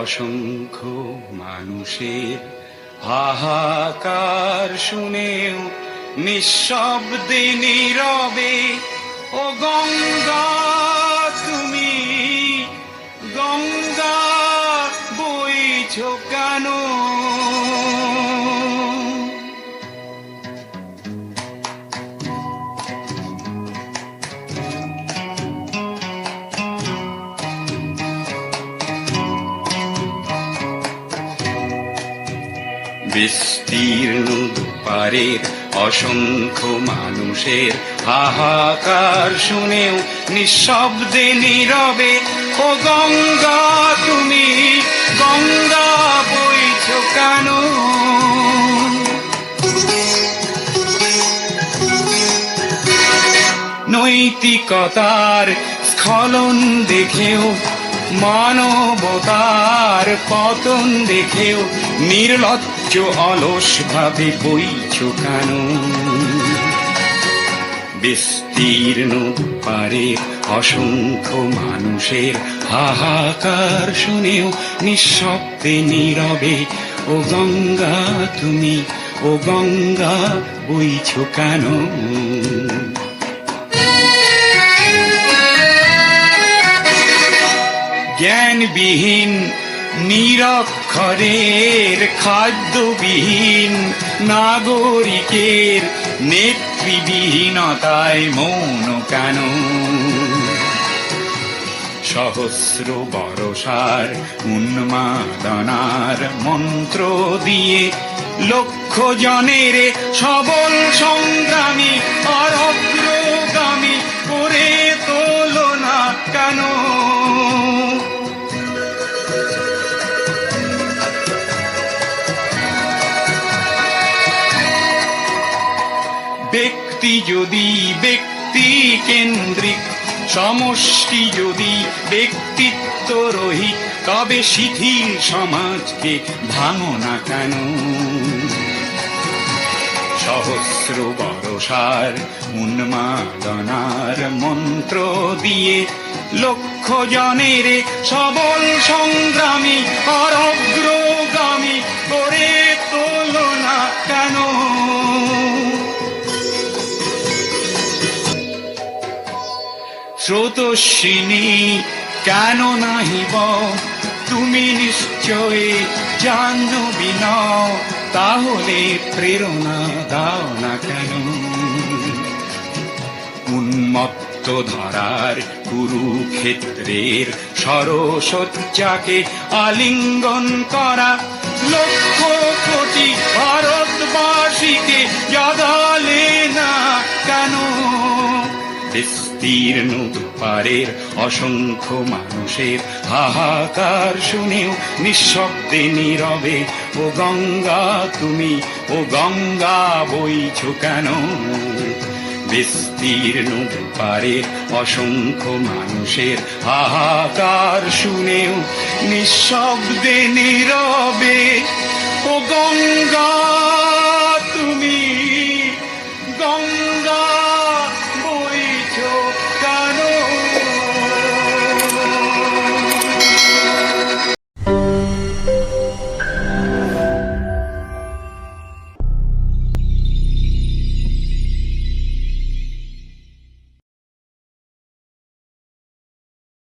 অসংখ্য মানুষের হাহাকার শুনেও নিঃশব্দে নীরবে ও গঙ্গা তুমি গঙ্গা বইছো কেন? বিস্তীর্ণ দুপারের অসংখ্য মানুষের হাহাকার শুনেও নিঃশব্দে নীরবে ও গঙ্গা তুমি গঙ্গা বইছো কেন? নৈতিকতার স্খলন দেখেও মানবতার পতন দেখেও নির্লজ্জ অলস ভাবে বইছো কেন? বিস্তীর্ণ পারের অসংখ্য মানুষের হাহাকার শুনেও নিঃশব্দে নীরবে ও গঙ্গা তুমি ও গঙ্গা বইছো কেন? জ্ঞানবিহীন নিরক্ষরের খাদ্যবিহীন নাগরিকের নেতৃবিহীনতায় মৌন কেন? সহস্র বরষার উন্মাদনার মন্ত্র দিয়ে লক্ষ জনের সবল সংগ্রামী আর অগ্রগামী করে তোলো না কেন? ব্যক্তি যদি ব্যক্তি কেন্দ্রিক, সমষ্টি যদি ব্যক্তিত্ব রহিত, তবে শিথিল সমাজকে ভাঙো না কেন? সহস্র বরষার উন্মাদনার মন্ত্র দিয়ে লক্ষ জনের সবল সংগ্রামী আর অগ্রগামী করে তোলো না কেন? স্রোতস্বিনী কেন নাহিব তুমি নিশ্চয় জাহ্নবী নও, তাহলে প্রেরণা দাও না কেন? উন্মত্ত ধারার কুরুক্ষেত্রের সরসজ্জাকে আলিঙ্গন করা লক্ষ কোটি ভারতবাসীকে জাগালে না কেন? বিস্তীর্ণ দুপারের অসংখ্য মানুষের হাহাকার শুনেও নিঃশব্দে নীরবে ও গঙ্গা তুমি ও গঙ্গা বইছো কেন? বিস্তীর্ণ দুপারের অসংখ্য মানুষের হাহাকার শুনেও নিঃশব্দে নীরবে